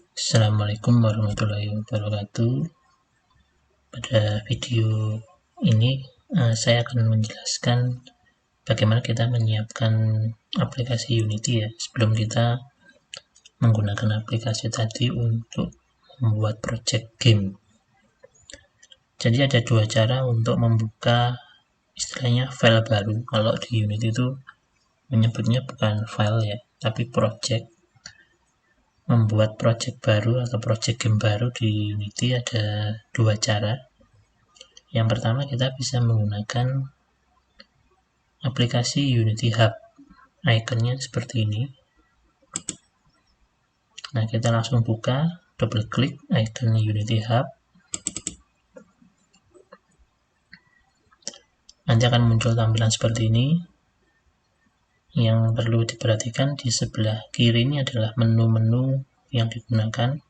Assalamualaikum warahmatullahi wabarakatuh. Pada video ini saya akan menjelaskan bagaimana kita menyiapkan aplikasi Unity ya sebelum kita menggunakan aplikasi tadi untuk membuat project game. Jadi ada dua cara untuk membuka istilahnya file baru. Kalau di Unity itu menyebutnya bukan file ya, tapi project. Membuat project baru atau project game baru di Unity ada dua cara. Yang pertama, kita bisa menggunakan aplikasi Unity Hub. Ikonnya seperti ini. Nah, kita langsung buka, double klik icon Unity Hub. Nanti akan muncul tampilan seperti ini. Yang perlu diperhatikan di sebelah kiri ini adalah menu-menu yang digunakan.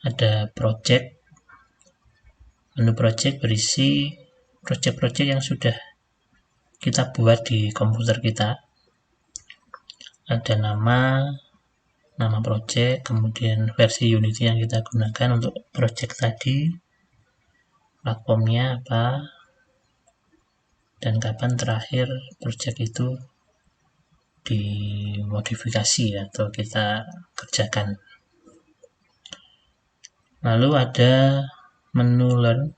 Ada project. Menu project berisi project-project yang sudah kita buat di komputer kita. Ada nama project, kemudian versi Unity yang kita gunakan untuk project tadi, platformnya apa, dan kapan terakhir project itu dimodifikasi atau kita kerjakan. Lalu ada menu Learn.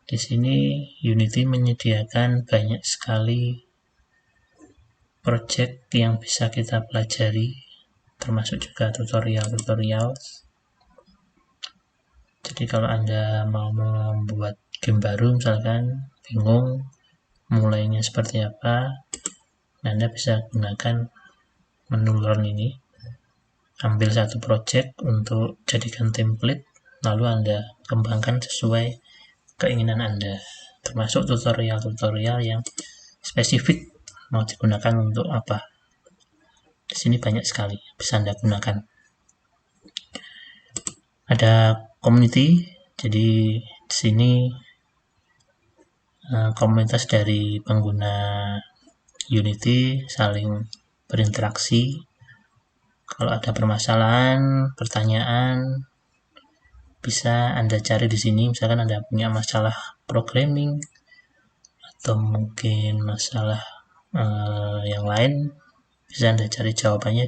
Di sini Unity menyediakan banyak sekali project yang bisa kita pelajari, termasuk juga tutorial-tutorial. Jadi kalau Anda mau membuat game baru misalkan bingung mulainya seperti apa, Anda bisa gunakan menu Learn ini. Ambil satu project untuk jadikan template, lalu Anda kembangkan sesuai keinginan Anda, termasuk tutorial-tutorial yang spesifik mau digunakan untuk apa. Di sini banyak sekali bisa Anda gunakan. Ada community, jadi di sini komunitas dari pengguna Unity saling berinteraksi. Kalau ada permasalahan, pertanyaan, bisa Anda cari di sini. Misalkan Anda punya masalah programming atau mungkin masalah yang lain, bisa Anda cari jawabannya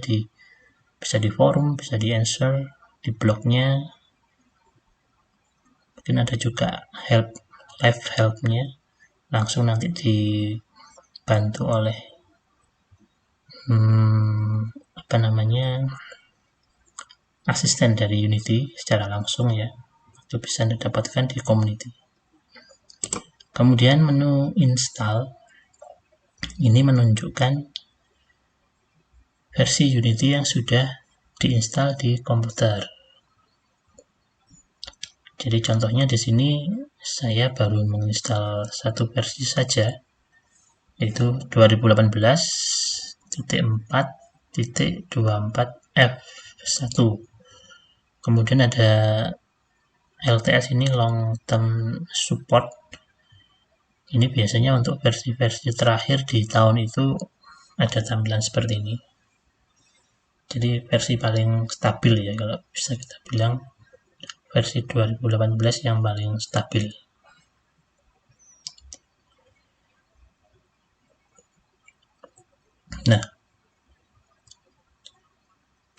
bisa di forum, bisa di answer, di blognya. Mungkin ada juga live helpnya, langsung nanti dibantu oleh asisten dari Unity secara langsung ya. Itu bisa Anda dapatkan di community. Kemudian menu install ini menunjukkan versi Unity yang sudah diinstal di komputer. Jadi contohnya di sini saya baru menginstal satu versi saja, yaitu 2018.4.24F1. Kemudian ada LTS ini long term support. Ini biasanya untuk versi-versi terakhir di tahun itu ada tampilan seperti ini. Jadi versi paling stabil ya, kalau bisa kita bilang versi 2018 yang paling stabil. Nah,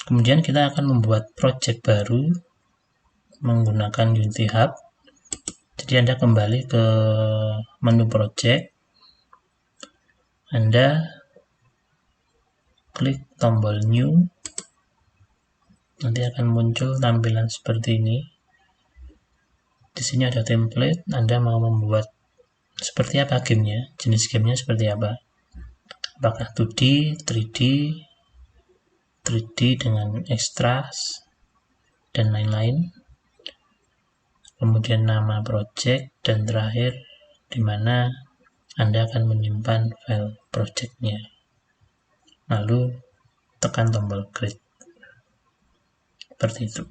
kemudian kita akan membuat project baru menggunakan Unity Hub. Jadi Anda kembali ke menu project, Anda klik tombol new, nanti akan muncul tampilan seperti ini. Di sini ada template, Anda mau membuat seperti apa gamenya, jenis gamenya seperti apa, apakah 2D, 3D dengan extras dan lain-lain. Kemudian nama project, dan terakhir di mana Anda akan menyimpan file projectnya. Lalu tekan tombol create. Seperti itu.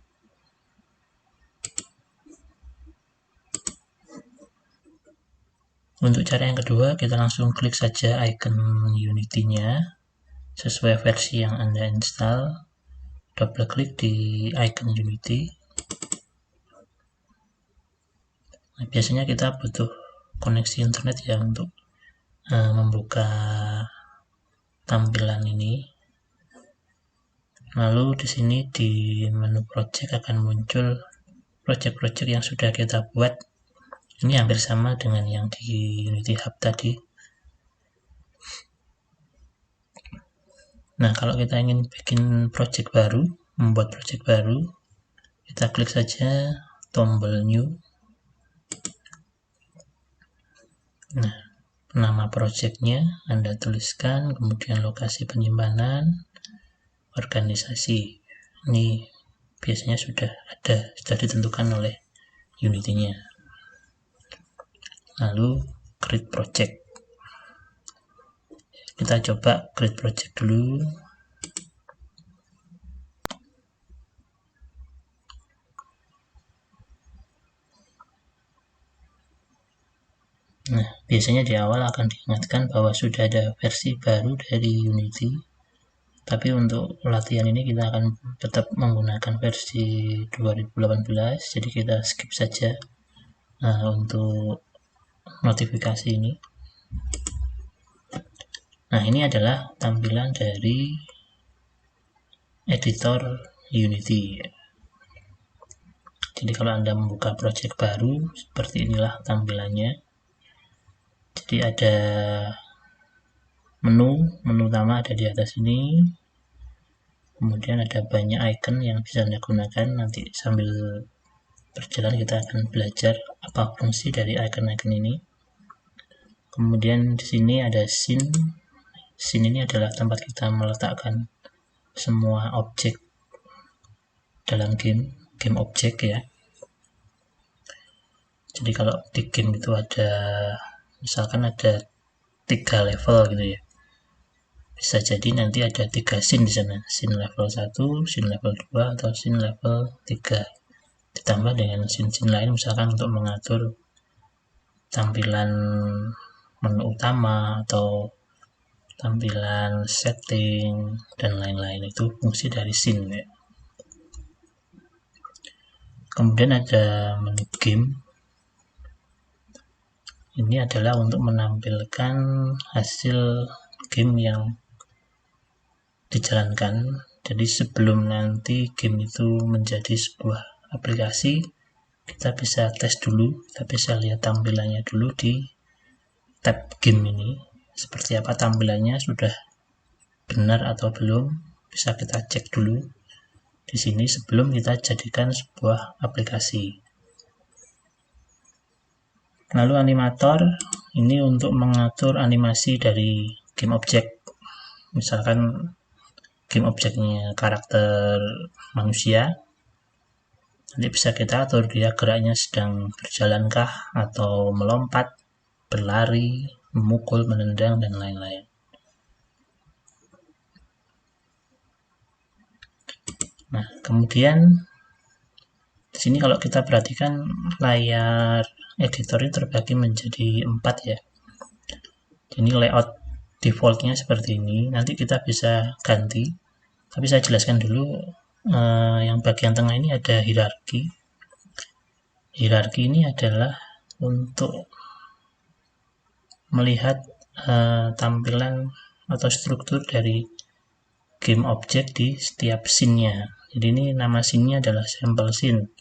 Untuk cara yang kedua, kita langsung klik saja icon Unity-nya sesuai versi yang Anda install. double klik di icon Unity. Nah, biasanya kita butuh koneksi internet ya untuk membuka tampilan ini. Lalu di sini di menu project akan muncul project-project yang sudah kita buat. Ini hampir sama dengan yang di Unity Hub tadi. Nah, kalau kita ingin bikin project baru, membuat project baru, kita klik saja tombol new. Nah, nama projectnya Anda tuliskan, kemudian lokasi penyimpanan, organisasi. Ini biasanya sudah ditentukan oleh Unity-nya. Lalu create project. Kita coba create project dulu. Nah, biasanya di awal akan diingatkan bahwa sudah ada versi baru dari Unity. Tapi untuk latihan ini kita akan tetap menggunakan versi 2018. Jadi kita skip saja untuk notifikasi ini. Nah, ini adalah tampilan dari editor Unity. Jadi kalau Anda membuka project baru, seperti inilah tampilannya. Jadi ada menu utama ada di atas ini. Kemudian ada banyak icon yang bisa Anda gunakan. Nanti sambil berjalan kita akan belajar apa fungsi dari icon-icon ini. Kemudian di sini ada scene. Scene ini adalah tempat kita meletakkan semua objek dalam game objek ya. Jadi kalau di game itu ada, misalkan ada 3 level gitu ya. Bisa jadi nanti ada 3 scene di sana. Scene level 1, scene level 2, atau scene level 3. Ditambah dengan scene-scene lain misalkan untuk mengatur tampilan menu utama atau tampilan setting dan lain-lain. Itu fungsi dari scene ya. Kemudian ada menu game. Ini adalah untuk menampilkan hasil game yang dijalankan. Jadi sebelum nanti game itu menjadi sebuah aplikasi, kita bisa tes dulu, kita bisa lihat tampilannya dulu di tab game ini. Seperti apa tampilannya, sudah benar atau belum, bisa kita cek dulu di sini sebelum kita jadikan sebuah aplikasi. Lalu animator ini untuk mengatur animasi dari game object. Misalkan game objeknya karakter manusia, nanti bisa kita atur dia geraknya sedang berjalankah atau melompat, berlari, memukul, menendang, dan lain-lain. Nah, kemudian di sini kalau kita perhatikan layar editor ini terbagi menjadi 4 ya. Ini layout defaultnya seperti ini. Nanti kita bisa ganti. Tapi saya jelaskan dulu, yang bagian tengah ini ada hierarki. Hierarki ini adalah untuk melihat tampilan atau struktur dari game object di setiap scene-nya. Jadi ini nama scene-nya adalah sample scene.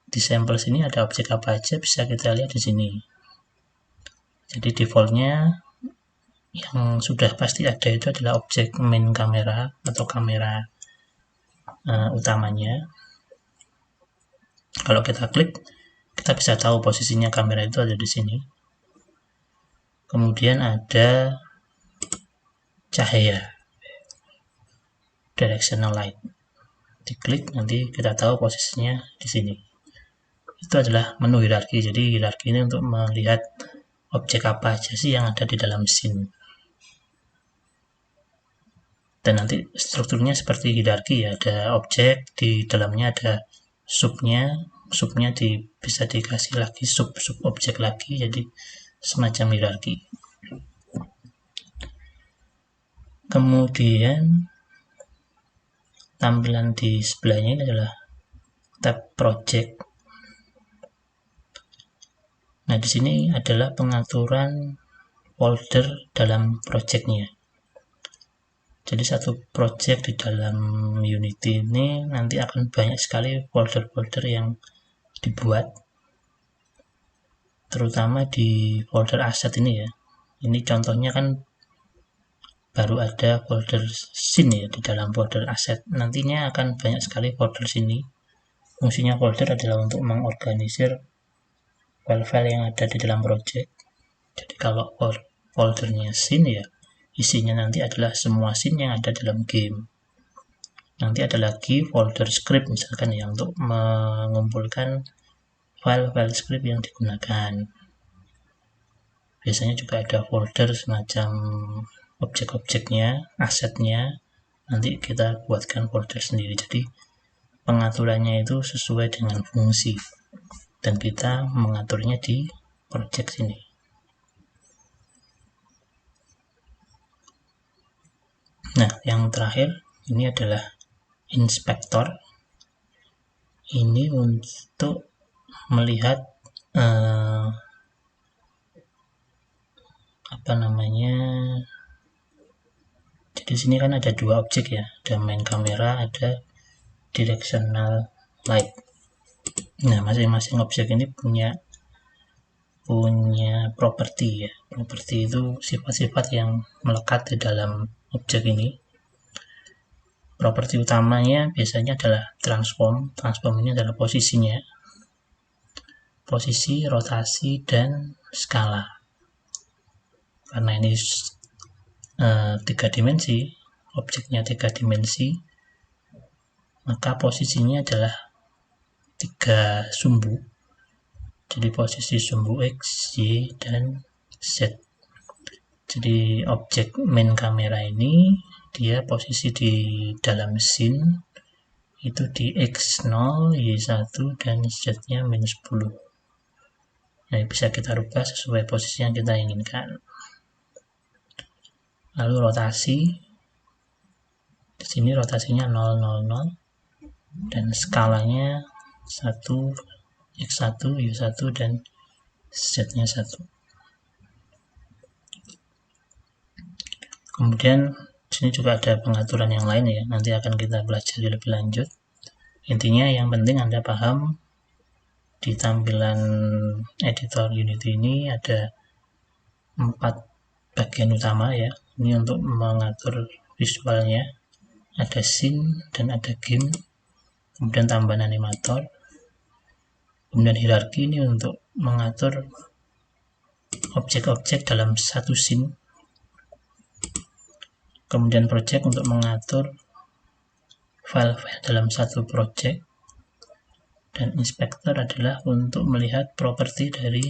Di sample sini ada objek apa aja bisa kita lihat di sini. Jadi defaultnya yang sudah pasti ada itu adalah objek main kamera atau kamera utamanya. Kalau kita klik, kita bisa tahu posisinya kamera itu ada di sini. Kemudian ada cahaya, directional light. Diklik nanti kita tahu posisinya di sini. Itu adalah menu hierarki. Jadi hierarki ini untuk melihat objek apa aja sih yang ada di dalam scene. Dan nanti strukturnya seperti hierarki ya, ada objek, di dalamnya ada subnya bisa dikasih lagi sub objek lagi, jadi semacam hierarki. Kemudian tampilan di sebelahnya ini adalah tab project. Nah, di sini adalah pengaturan folder dalam projectnya. Jadi satu project di dalam Unity ini nanti akan banyak sekali folder-folder yang dibuat, terutama di folder asset ini ya. Ini contohnya kan baru ada folder scene ya di dalam folder asset. Nantinya akan banyak sekali folder sini. Fungsinya folder adalah untuk mengorganisir file-file yang ada di dalam project. Jadi kalau foldernya scene ya, isinya nanti adalah semua scene yang ada dalam game. Nanti ada lagi folder script misalkan ya, untuk mengumpulkan file-file script yang digunakan. Biasanya juga ada folder semacam objek-objeknya, asetnya, nanti kita buatkan folder sendiri. Jadi pengaturannya itu sesuai dengan fungsi, dan kita mengaturnya di project sini. Nah, yang terakhir ini adalah inspektor. Ini untuk melihat jadi sini kan ada dua objek ya, ada main camera, ada directional light. Nah, masing-masing objek ini punya properti ya. Properti itu sifat-sifat yang melekat di dalam objek ini. Properti utamanya biasanya adalah transform. Transform ini adalah posisinya, posisi, rotasi, dan skala. Karena ini 3 dimensi, objeknya 3 dimensi, maka posisinya adalah 3 sumbu. Jadi posisi sumbu X, Y, dan Z. Jadi objek main kamera ini dia posisi di dalam scene itu di X0, Y1, dan Z-nya -10. Nah, bisa kita rubah sesuai posisi yang kita inginkan. Lalu rotasi, di sini rotasinya 0, 0, 0, dan skalanya 1, X1, Y1, dan Z-nya 1. Kemudian di sini juga ada pengaturan yang lain ya, nanti akan kita pelajari lebih lanjut. Intinya yang penting Anda paham di tampilan editor Unity ini ada 4 bagian utama ya. Ini untuk mengatur visualnya, ada scene dan ada game, kemudian tambahan animator, kemudian hierarki ini untuk mengatur objek-objek dalam satu scene, kemudian project untuk mengatur file-file dalam satu project, dan inspektor adalah untuk melihat properti dari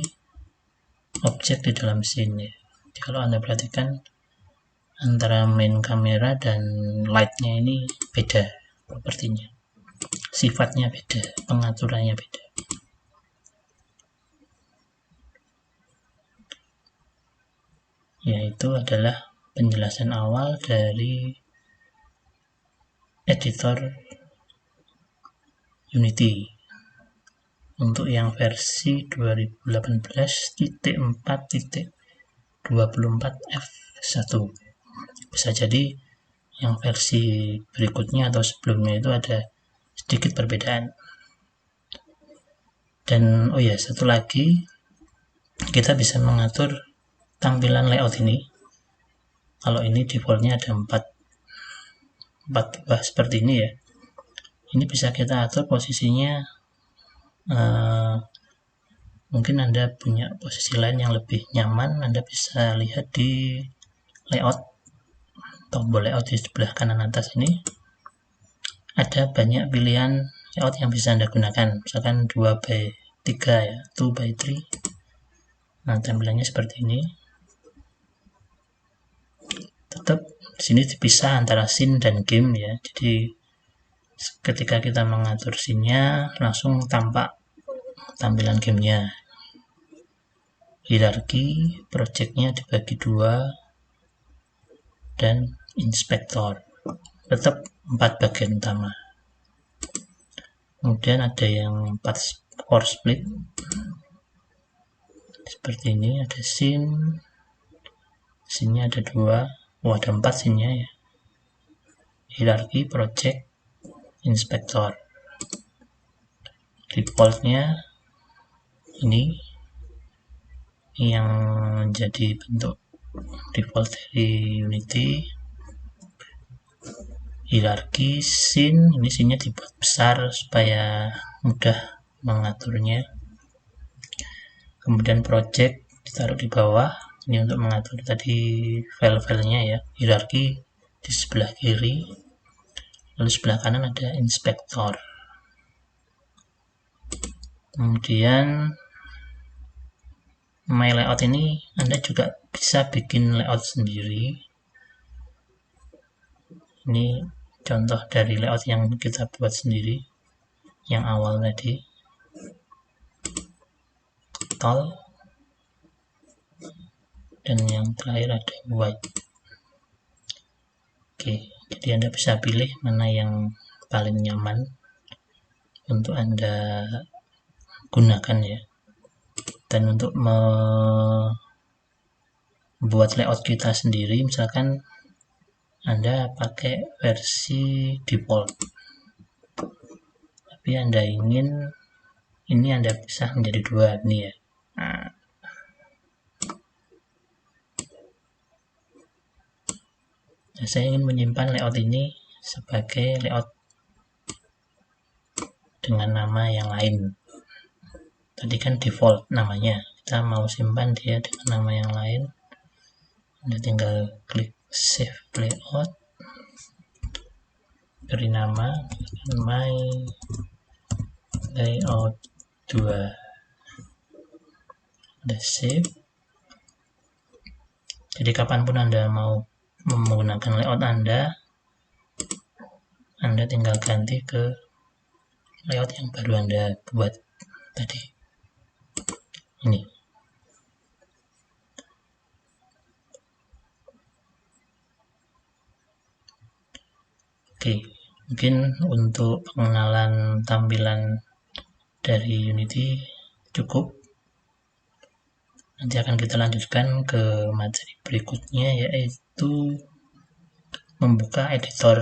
objek di dalam scene. Jadi kalau Anda perhatikan antara main kamera dan light-nya ini beda propertinya, sifatnya beda, pengaturannya beda. Yaitu adalah penjelasan awal dari editor Unity untuk yang versi 2018.4.24F1. Bisa jadi yang versi berikutnya atau sebelumnya itu ada sedikit perbedaan. Dan oh ya, satu lagi, kita bisa mengatur tampilan layout ini. Kalau ini defaultnya ada 4 buah seperti ini ya. Ini bisa kita atur posisinya. Mungkin Anda punya posisi lain yang lebih nyaman, Anda bisa lihat di layout, tombol layout di sebelah kanan atas ini. Ada banyak pilihan layout yang bisa Anda gunakan, misalkan 2x3 ya, 2x3. Nah, tampilannya seperti ini. Tetap di sini dipisah antara scene dan game ya. Jadi ketika kita mengatur scene-nya langsung tampak tampilan gamenya. Hierarki projectnya dibagi 2, dan inspektor. tetap 4 bagian utama. Kemudian ada yang 4 core split seperti ini, ada scene-nya ada 2, ada 4 scene-nya ya. Hierarchy, project, inspector. Defaultnya ini yang menjadi bentuk default dari Unity. Hierarki, scene, ini scene-nya dibuat besar supaya mudah mengaturnya. Kemudian project ditaruh di bawah, ini untuk mengatur tadi file-filenya ya. Hierarki di sebelah kiri, lalu sebelah kanan ada inspector. Kemudian my layout ini Anda juga bisa bikin layout sendiri. Ini contoh dari layout yang kita buat sendiri, yang awal tadi. Tall, dan yang terakhir ada white. Oke, jadi Anda bisa pilih mana yang paling nyaman untuk Anda gunakan ya. Dan untuk membuat layout kita sendiri, misalkan Anda pakai versi default, tapi Anda ingin ini Anda bisa menjadi 2 nih ya. Nah, saya ingin menyimpan layout ini sebagai layout dengan nama yang lain. Tadi kan default namanya, kita mau simpan dia dengan nama yang lain. Anda tinggal klik save layout, beri nama my layout 2, Anda save. Jadi kapanpun Anda mau menggunakan layout Anda tinggal ganti ke layout yang baru Anda buat tadi. Ini. Oke, mungkin untuk pengenalan tampilan dari Unity cukup. Nanti akan kita lanjutkan ke materi berikutnya, yaitu membuka editor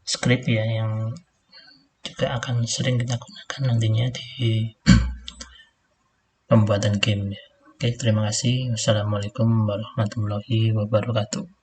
script ya, yang juga akan sering kita gunakan nantinya di pembuatan game ya. Oke, terima kasih. Wassalamualaikum warahmatullahi wabarakatuh.